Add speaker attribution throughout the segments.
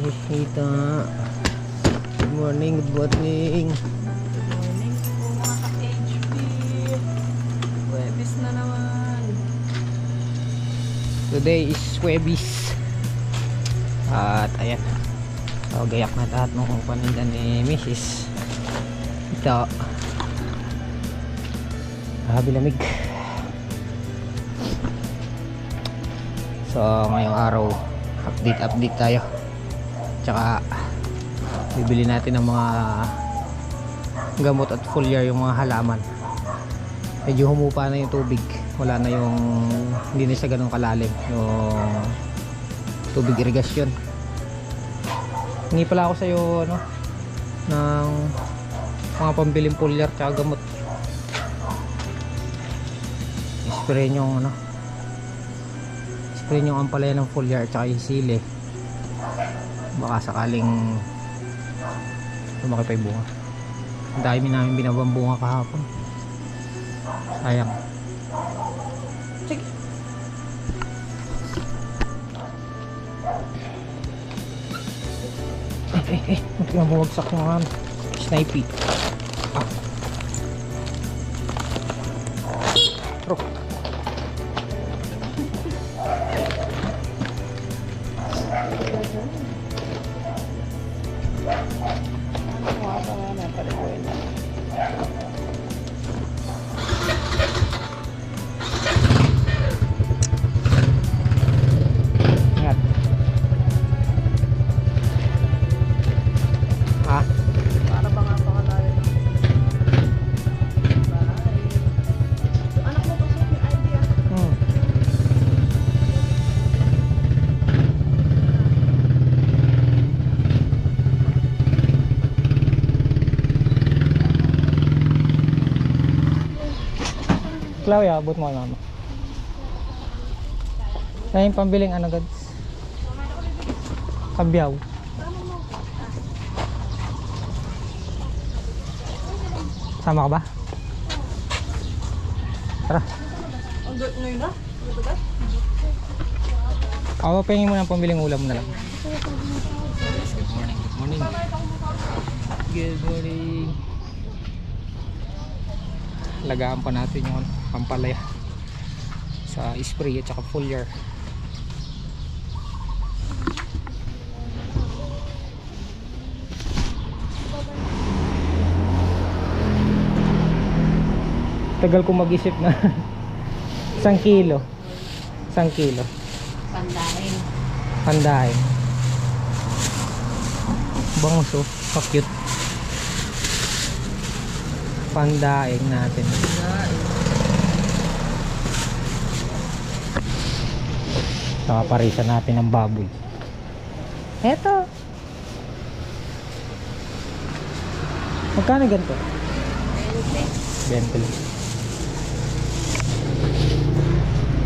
Speaker 1: Kita. Good morning, good morning.
Speaker 2: Good morning po mga ka-HB. Webis na naman.
Speaker 1: Today is Webis. At ayan. So, gayak na lahat ng paninda ni Mrs. Ito. Grabe lamig. So, ngayong araw update tayo. Tsaka bibili natin ng mga gamot at foliar yung mga halaman. Medyo humupa na yung tubig. Wala na yung, hindi na siya ganun kalalim yung tubig irigasyon. Hingi pala ako sa iyo ano ng mga pambiling foliar tsaka gamot. Spray yung ano, spray yung ampalaya ng foliar tsaka yung sili. Baka sakaling lumaki pa yung bunga. Ang dami namin binabang bunga kahapon. Sayang. Sige. Muntik na bumagsak yung ano, snipey. Bro. Ingat. Ha?
Speaker 2: Para ba nga pangalan? Anak mo kasi may idea.
Speaker 1: Chloe, abot mo kay mama. Kaya yung pambiling ano gads? Kabyaw. Sama ka ba? Tara.
Speaker 2: Ang good ngayon na?
Speaker 1: Ako pahingin mo ng pambiling ulam na lang. Good morning, good morning. Good morning. Lagaan pa natin yung pampalaya sa spray at saka foliar. Tagal ko mag-isip na 1 kilo. 1 kilo.
Speaker 2: Pandahin.
Speaker 1: Pandahin. Bangus oh, pa-cute. Pandahin natin. Nakaparisan natin ng baboy. Eto. Magkano ganito? 20.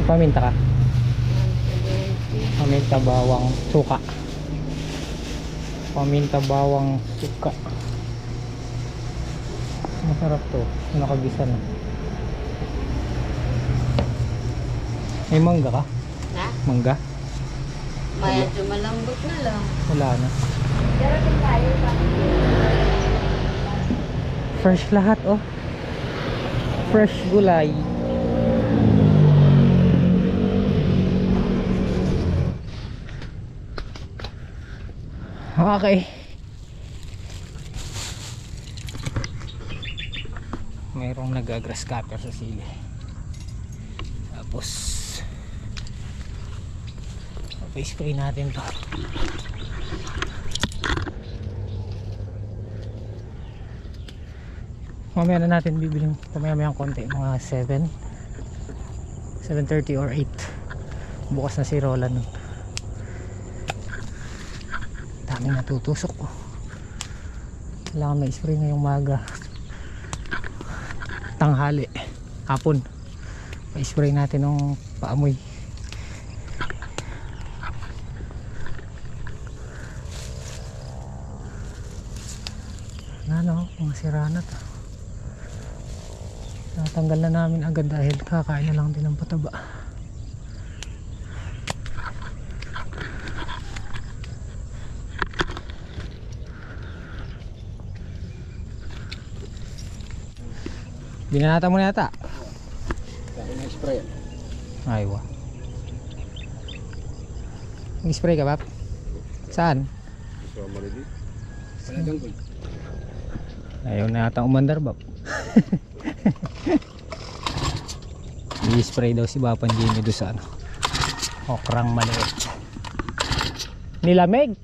Speaker 1: Paminta ka? Paminta bawang suka. Paminta bawang suka. Masarap to. Nakagisa na. May mangga ka?
Speaker 2: Na?
Speaker 1: Mangga?
Speaker 2: Medyo malambot na lang.
Speaker 1: Wala na.
Speaker 2: Darating tayo pa.
Speaker 1: Fresh lahat oh. Fresh gulay. Okay. Mayroong nag-grass cutter sa sili. Tapos spray natin to. Mamaya na natin bibiling pamaya-mayang konti, mga 7:30 or 8. Bukas na si Roland. Daming natutusok oh. Kailangan may spray ngayong maga, tanghali, hapon. May spray natin ng paamoy. Ano, mga sira na to. Natanggal na namin agad dahil kakain na lang din ng pataba. Binanata mo na yata.
Speaker 3: Kaya na-spray.
Speaker 1: Aywa. Nag-spray ka, Pap? Saan?
Speaker 3: So, malili. Wala ganggol.
Speaker 1: Ayaw na yata umandar, Pap. I-spray daw si Bapan Jimmy doon sa ano, okrang maliit. Nilamig.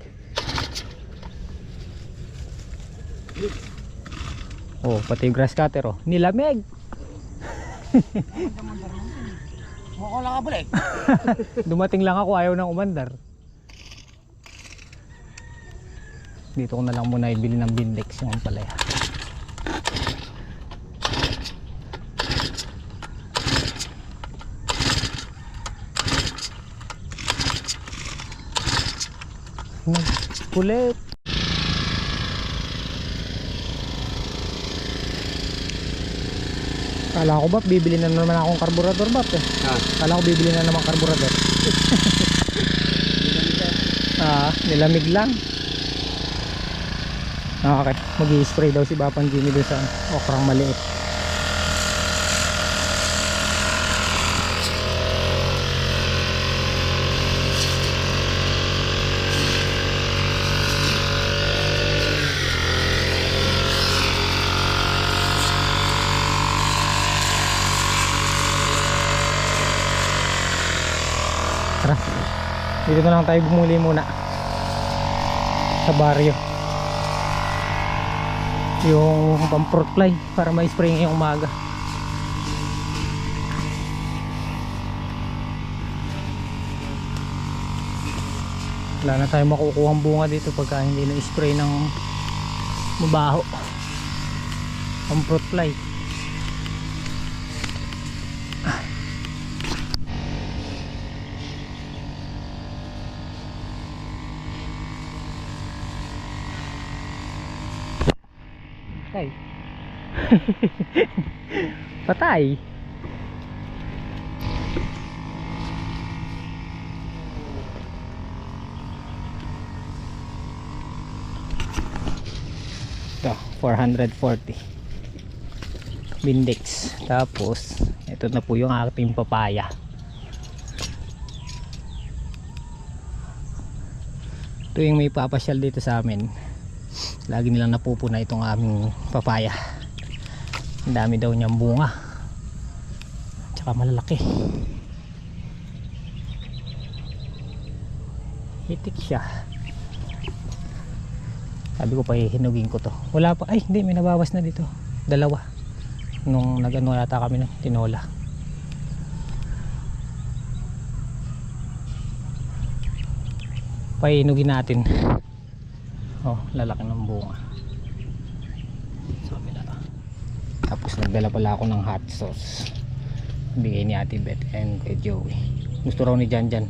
Speaker 1: Oh, pati yung grass cutter, oh. Nilamig.
Speaker 3: Mukha lang ka balik.
Speaker 1: Dumating lang ako, ayaw nang umandar. Dito ko na lang muna ibili ng Bindex yung palaya. Kulit. Kala ko ba bibili na naman akong karburador, Bap eh. Kala ko bibili na naman karburador. Nilamig lang. Okay, mag-i-spray daw si Bapan Jimmy doon sa okrang maliit. Tara, dito na lang tayo bumuli muna sa baryo. Yung pang-fruit fly para ma-spray ngayong umaga. Wala na tayong makukuhang bunga dito pagka hindi na-spray ng mabaho. Pang-fruit fly. Patay. Patay. Ito, 440 Bindex. Tapos ito na po yung ating papaya. Tuwing may papasyal dito sa amin, lagi nilang napupuna itong aming papaya. Ang dami daw niyang bunga, tsaka malalaki. Hitik siya. Sabi ko pa hinugin ko to. Wala pa, ay hindi, may nabawas na dito. Dalawa nung nag-ano yata kami ng tinola. Pahinugin natin. Oh, lalaki ng bunga. Sabi na. Tapos nagdala pala ako ng hot sauce. Bigay ni Ate Beth and kay Joey. Gusto raw ni Janjan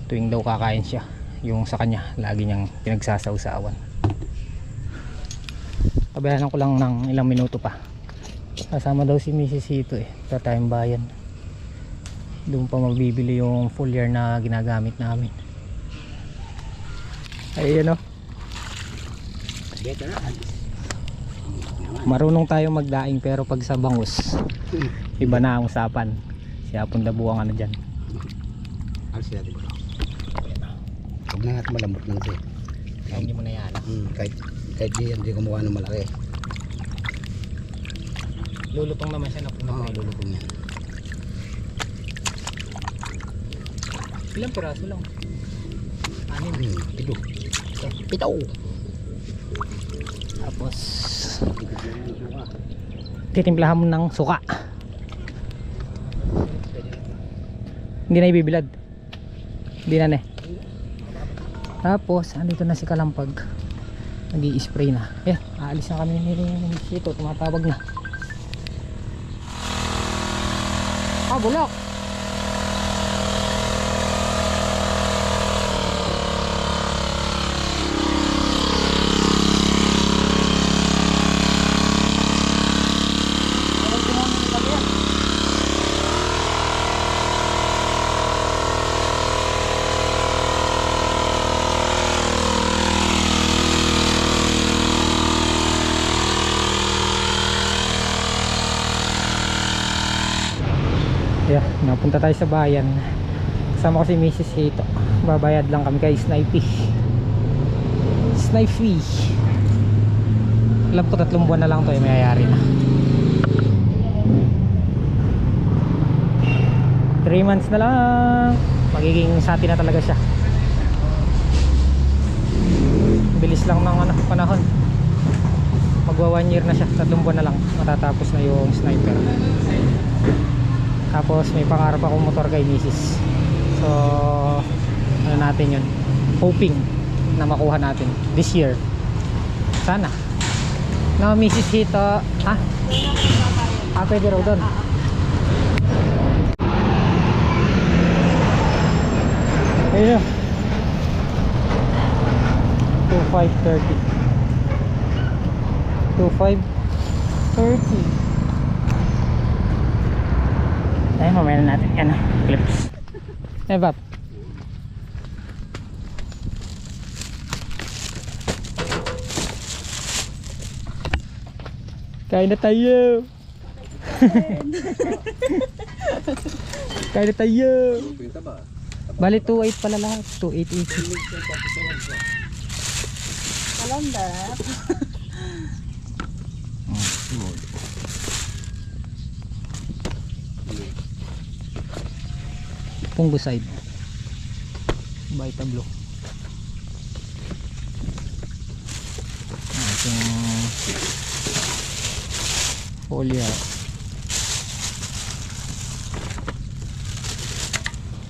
Speaker 1: tuwing daw kakain siya. Yung sa kanya, lagi niyang pinagsasawsawan. Pabayaran ko lang ng ilang minuto pa. Kasama daw si Mrs. Hito eh. Sa tayong bayan. Doon pa mabibili yung full year na ginagamit namin. Ayun o. Marunong tayo magdaing pero pag sa bangus iba na ang usapan. Siya pong dabuang ano dyan.
Speaker 3: Alis natin ko. Huwag na natin malambot lang siya.
Speaker 1: Hindi mo na yan.
Speaker 3: Kahit di kumuha ng malaki.
Speaker 1: Lulutong naman siya na
Speaker 3: Oo, lulupong yan.
Speaker 1: Ilang piraso lang? Anim.
Speaker 3: Pito.
Speaker 1: Pito. Tapos titimplahan mo ng suka. Hindi na ibibilad. Hindi na Tapos andito na si Kalampag. Nag-i-spray na. Aalis na kami ni Sito. Tumatawag na. Bulok. Yeah, napunta tayo sa bayan. Kasama ko si Mrs. Hito. Babayad lang kami kay Snipey. Snipey. Alam ko 3 buwan na lang to, mayayari na. 3 months na lang. Magiging sati na talaga siya. Bilis lang ng panahon. Magwa 1 year na siya. 3 buwan na lang matatapos na yung Sniper. Tapos may pangarap akong motor kay Mrs. So ano natin yun, hoping na makuha natin this year sana. No, Mrs. Hito, ha? Pwede raw doon. Ayun, 2530. 2530. Ay, mamaya na natin yan, clips. Eh, Bap. Kain na tayo. Kain na tayo. Bali 2.8 pala lahat. 2.880.
Speaker 2: Kalanda.
Speaker 1: Fungicide. Vita Blue. Ating foliar.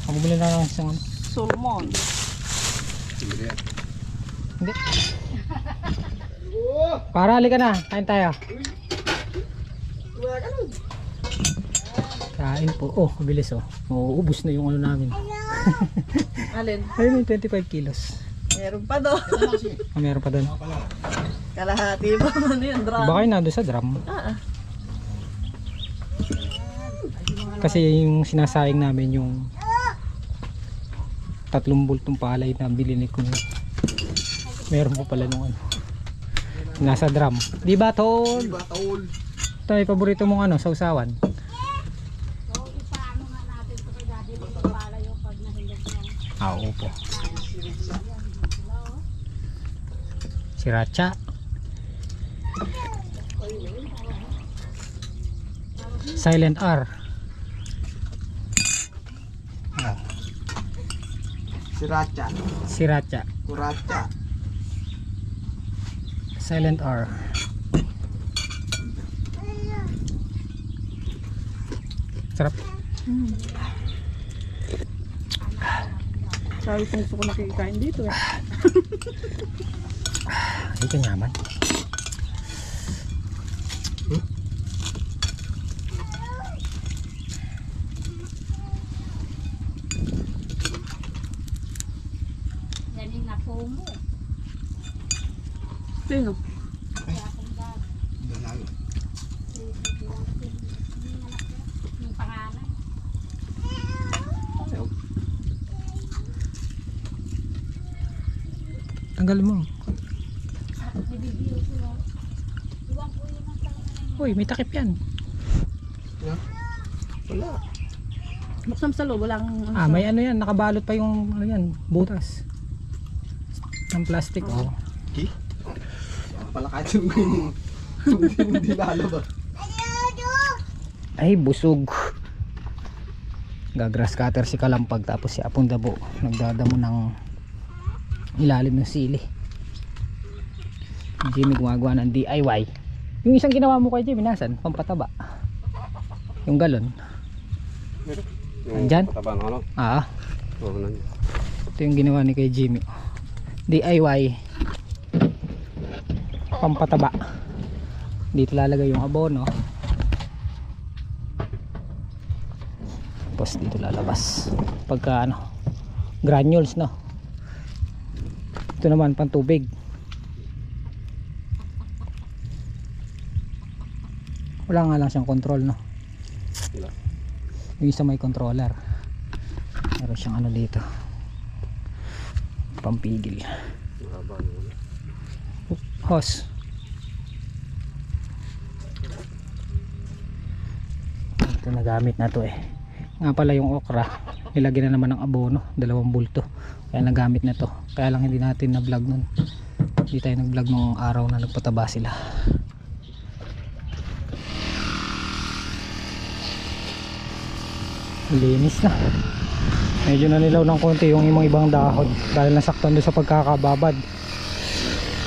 Speaker 1: Ako bumili na lang isang ano.
Speaker 2: Sulmon.
Speaker 1: Hindi. Para halika na, kain tayo. Kain po. Oh, mabilis oh. Mauubos na yung ano namin.
Speaker 2: Alin?
Speaker 1: Ayun yung 25 kilos.
Speaker 2: Meron pa doon.
Speaker 1: Meron pa doon.
Speaker 2: Kalahati pa man yun, drum.
Speaker 1: Baka yun nandun sa drum. Kasi yung sinasayang namin yung 3 bultong palay na bilhin ko. Meron pa pala nung ano. Nasa drum. Di ba tol? Ito may paborito mong ano, sausawan. Oo po. Sriracha. Silent R.
Speaker 3: Sriracha.
Speaker 1: Sriracha.
Speaker 3: Kuracha.
Speaker 1: Silent R. Sarap.
Speaker 2: Sabi kung gusto ko nakikikain dito eh.
Speaker 1: Ito nyaman.
Speaker 2: Galing na po mo. Sino? Yung pangalan.
Speaker 1: Tanggalin mo. Uy, may takip yan.
Speaker 3: Wala.
Speaker 2: Buksan sa loob, walang...
Speaker 1: May ano yan, nakabalot pa yung ano yan, butas. Ng plastic, oh.
Speaker 3: Okay. Pala kahit yung hindi lalabas.
Speaker 1: Ay, busog. Gagrass cutter si Kalampag, tapos si Apong Dabo nagdadamo ng ilalim ng sili. Jimmy gumagawa ng DIY. Yung isang ginawa mo kay Jimmy, nasan? Pampataba. Yung galon. Andyan?
Speaker 3: Pataba ng ano? Oo, nandiyan.
Speaker 1: Ito yung ginawa ni kay Jimmy. DIY. Pampataba. Dito lalagay yung abono. Tapos dito lalabas. Pagka ano, granules, no? Ito naman pantubig. Wala nga lang siyang control, no?
Speaker 3: Wala.
Speaker 1: Yung isa may controller. Meron siyang ano dito, pampigil. Hose. Ito na gamit na to eh. Nga pala yung okra, nilagyan na naman ng abono, 2 bulto. Kaya nagamit na to. Kaya lang hindi natin na vlog nun. Hindi tayo nag vlog nung araw na nagpataba sila. Linis na. Medyo nanilaw ng konti yung ibang dahon dahil nasaktan doon sa pagkakababad.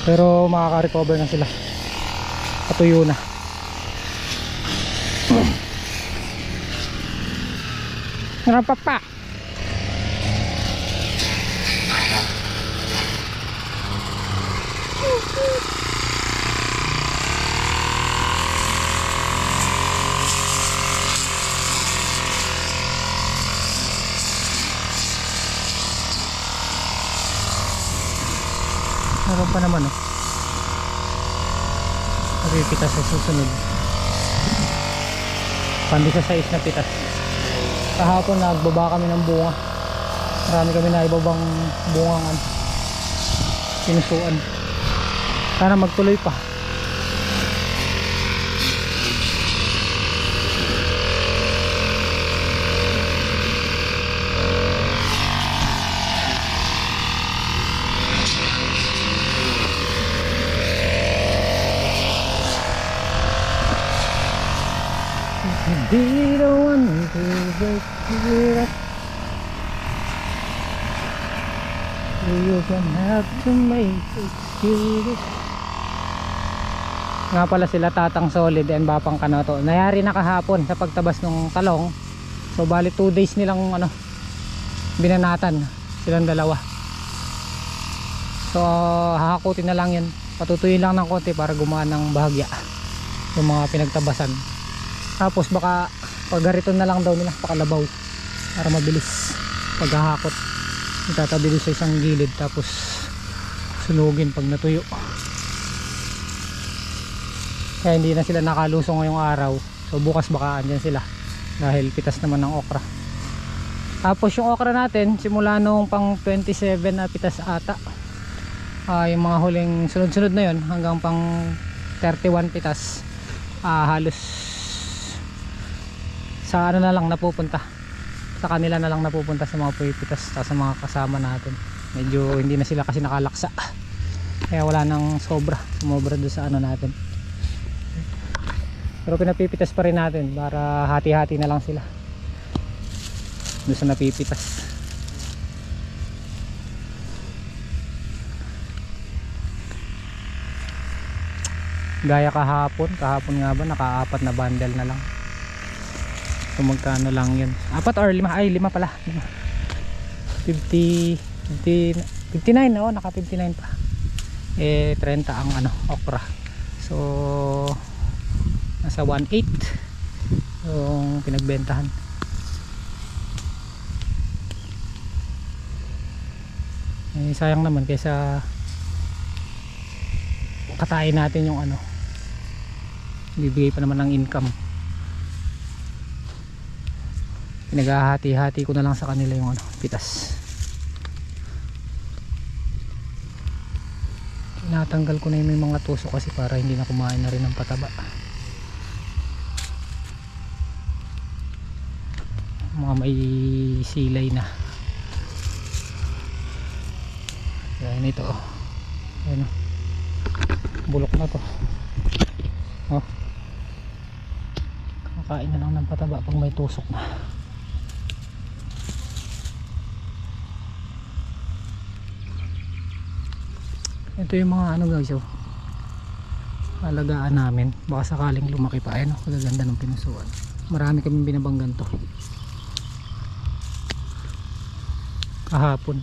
Speaker 1: Pero makaka-recover na sila. Patuyo na. Rapapa. Meron pa naman oh. Pipitas sa susunod. Pandi sa size na pitas. Kahapon nagbaba kami ng bunga. Marami kami na ibabang bungangan. Pinusuan. Sana magtuloy pa. Be the one to break it up. You don't have to make excuses. Nga pala sila Tatang Solid and Bapang Kanoto. Nayari na kahapon sa pagtabas ng talong. So bali 2 days nilang binanatan silang dalawa. So hahakutin na lang yan. Patutuyin lang ng konti para gumaan ng bahagya yung mga pinagtabasan. Tapos baka pagariton na lang daw nila, pakalabaw para mabilis paghahakot. Itatabi doon sa isang gilid tapos sunugin pag natuyo. Kaya hindi na sila nakalusong ngayong araw. So bukas baka andyan sila dahil pitas naman ng okra. Tapos yung okra natin simula nung pang 27 na pitas ata, yung mga huling sunod-sunod na yun hanggang pang 31 pitas, halos sa ano na lang napupunta, sa kanila na lang napupunta sa mga puipitas sa mga kasama natin. Medyo hindi na sila kasi nakalaksa, kaya wala nang sobra doon sa ano natin. Pero pinapipitas pa rin natin para hati-hati na lang sila doon sa napipitas. Gaya kahapon nga ba naka-4 na bundle na lang. So magkano lang yun, 4 or 5, ay 5 pala, 59, oh, naka 59 pa. 30 ang okra. So nasa 1.8 yung pinagbentahan. Sayang naman kaysa katain natin yung bibigay pa naman ng income. Pinaghahati-hati ko na lang sa kanila yung pitas. Tinatanggal ko na yung mga tusok kasi para hindi na kumain na rin ng pataba. Mga may silay na. Yan ito. Ayan o. Bulok na to. Oh. Kakain na lang ng pataba pag may tusok na. Ito yung mga guys, alagaan namin baka sakaling lumaki pa. Ayun, kagaganda ng pinusuan. Marami kaming binabanggan to kahapon.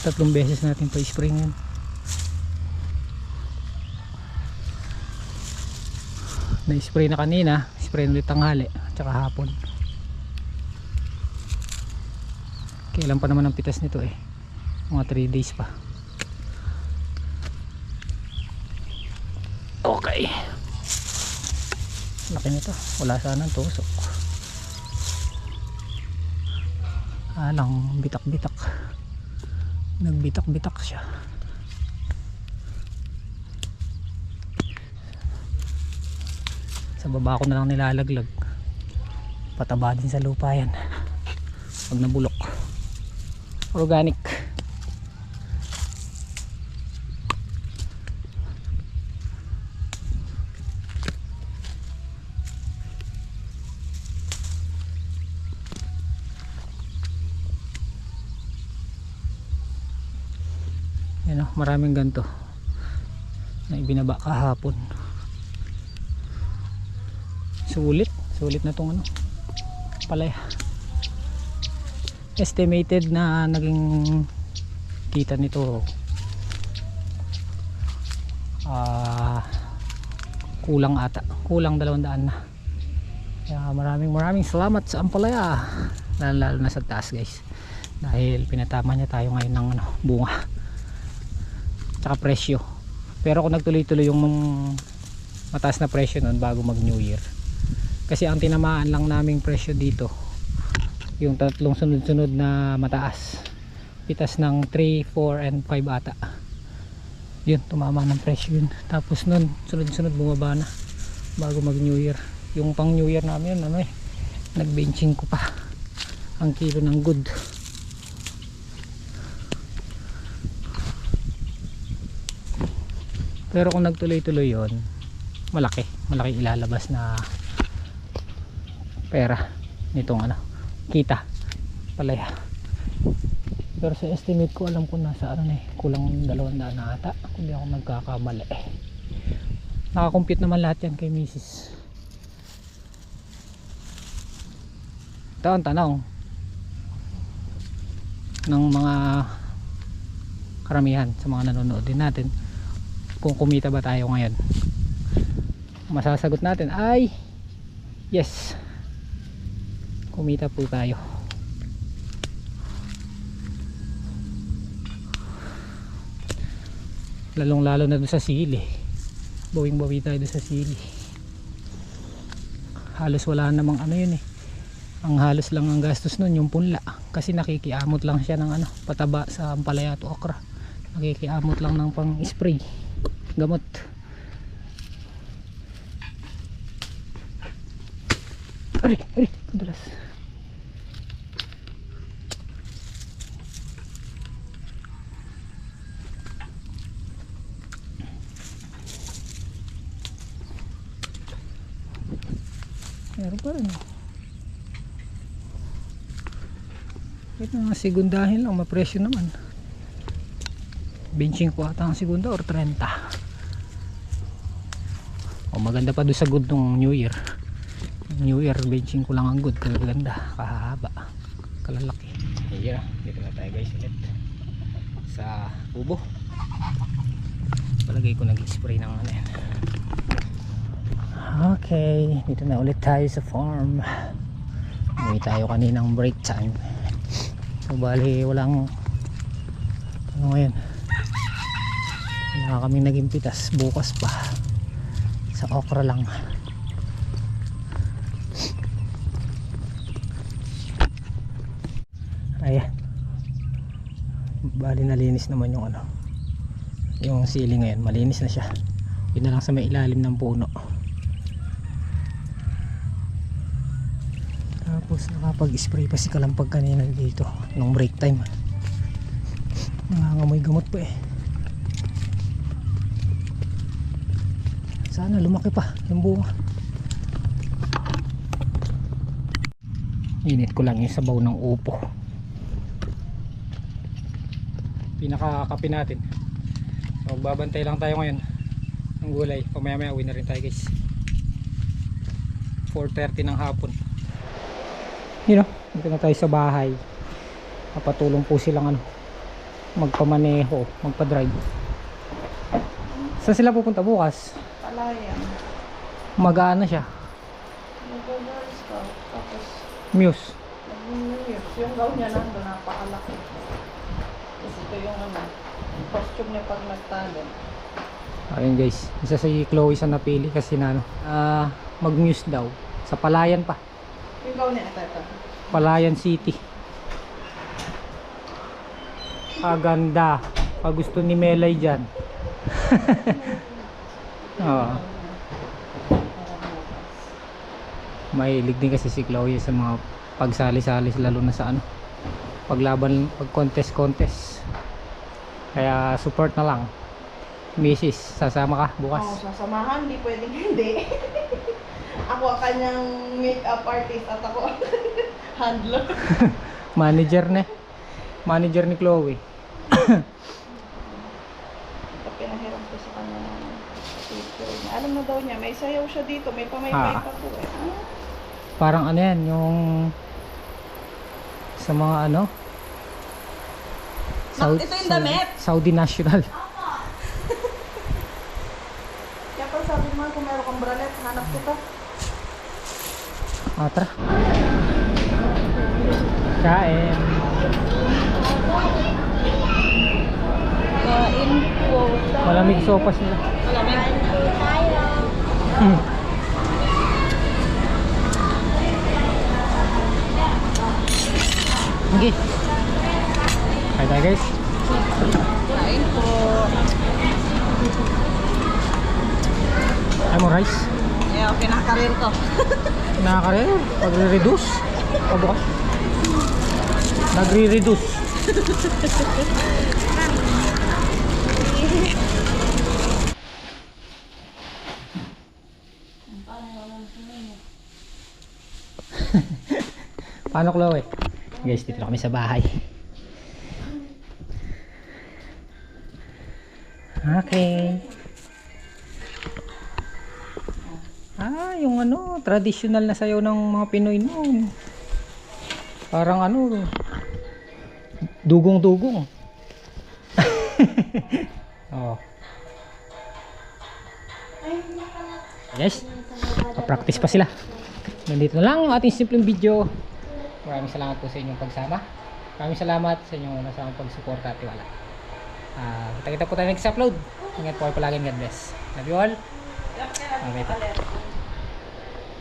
Speaker 1: 3 beses natin pa spray yan. Na-spray na kanina, spray ulit tanghali tsaka hapon. Kailan pa naman ang pitas nito mga 3 days pa. Okay, laki nito, wala sanang tusok. Alang bitak-bitak, nagbitak-bitak siya. Sa baba ko na lang nilalaglag. Pataba din sa lupa yan pag nabulok. Organic. Yan o, maraming ganito na ibinaba kahapon. Sulit na tong ano, palaya. Estimated na naging kita nito kulang 200 na. Kaya maraming salamat sa ampalaya, lalo na sa taas guys, dahil pinatama niya tayo ngayon ng ano, bunga tsaka presyo. Pero kung nagtuloy-tuloy yung mataas na presyo nun bago mag New Year, kasi ang tinamaan lang naming presyo dito yung tatlong sunod-sunod na mataas, pitas ng 3, 4 and 5 ata, yun tumama ng presyo yun. Tapos nun sunod-sunod bumaba na bago mag New Year. Yung pang New Year namin yun, ano eh, nagbenching ko pa ang kilo ng good. Pero kung nagtuloy-tuloy yon, malaki ilalabas na pera nitong ano, kita palaya. Pero sa estimate ko, alam ko nasa ano na eh, kulang 200 na ata kung di ako nagkakamali. Nakakompute naman lahat yan kay Mrs. Ito ang tanong ng mga karamihan sa mga nanonood din natin, kung kumita ba tayo ngayon. Masasagot natin ay yes, kumita po tayo. Lalong lalo na doon sa sili, bawing bawi tayo doon sa sili. Halos wala namang ano yun eh, ang halos lang ang gastos nun yung punla, kasi nakikiamot lang siya ng ano, pataba sa ampalaya at okra. Nakikiamot lang ng pang spray gamot. Ari, dulas. Meron pa rin. Ito mga segundahin lang, mapresyo naman. Benching ko ata ang segunda or 30. O maganda pa doon sa good nung New Year. New Year benching ko lang ang good, kaganda, kahaba, kalalaki. Ayan, dito na tayo guys ulit sa kubo. Palagay ko nag-spray ng ano yan. Okay, dito na ulit tayo sa farm. Uwi tayo kaninang break time. So bali walang ano ngayon, wala kaming naging pitas, bukas pa sa okra lang. Ayan, bali nalinis naman yung ano, yung sili ngayon, malinis na siya. Yun na lang sa may ilalim ng puno. Tapos nakapag-spray pa si Kalampag kanina dito nung break time. Nangangamoy gamot pa eh. Sana lumaki pa yung bunga. Init ko lang yung sabaw ng upo. Pinakakapi natin. So magbabantay lang tayo ngayon ng gulay. Pamaya-maya uwi na rin tayo guys. 4:30 ng hapon. You know, dito na tayo sa bahay. Kapatulong po silang ano, magpamaneho, magpa-drive. Saan sila pupunta bukas?
Speaker 2: Palayan.
Speaker 1: Mag-aano siya?
Speaker 2: Mag-girl scout. Tapos,
Speaker 1: Muse.
Speaker 2: mag-news. Yung gown niya nandun, napakalaki. Kasi ito yung ano, costume niya pag nagtalo.
Speaker 1: Ayun guys, isa si Chloe sa napili kasi na ano, mag-Muse daw. Sa Palayan pa.
Speaker 2: Yung gown niya, ito.
Speaker 1: Palayan City. Ganda. Pag gusto ni Melay dyan. Oo. Mahilig din kasi si Chloe sa mga pagsali-sali lalo na sa ano, paglaban, pag contest. Kaya support na lang. Mrs. sasama ka bukas?
Speaker 2: Oo, sasamahan, di pwedeng hindi. Ako ang kanyang makeup artist at ako ang handler.
Speaker 1: Manager ni Chloe.
Speaker 2: Pinahiram ko sa kanya ng picture niya. Alam na daw niya, may sayaw siya dito, may pamaypay pa po eh.
Speaker 1: Parang ano yan, yung sa mga ano,
Speaker 2: Ito yung damit.
Speaker 1: Saudi National.
Speaker 2: Kaya pa sabi naman kung meron kang bralet, hanap kita.
Speaker 1: Tara. Kain.
Speaker 2: Kain po.
Speaker 1: Malamig sopas nila.
Speaker 2: Malamig.
Speaker 1: Okay. Kain tayo guys.
Speaker 2: Kain po.
Speaker 1: Ay mo rice.
Speaker 2: Yeah, pinakarir ko.
Speaker 1: Nakakarir. Pagre-reduce. Pabukas. Nagre-reduce. Paano Chloe? Guys, dito na kami sa bahay. Okay. Yung ano, traditional na sayaw ng mga Pinoy noon. Parang ano, dugong-dugong. Oh. Yes. Pa-practice pa sila. Nandito na lang ang ating simpleng video. Maraming salamat po sa inyong pagsama. Maraming salamat sa inyong nasamang pagsuporta at tiwala. Kita-kita po tayo next upload. Ingat po kayo palagi. God bless. Love you all.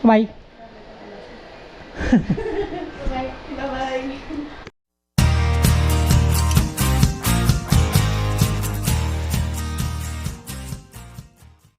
Speaker 1: Bye.
Speaker 2: Bye-bye.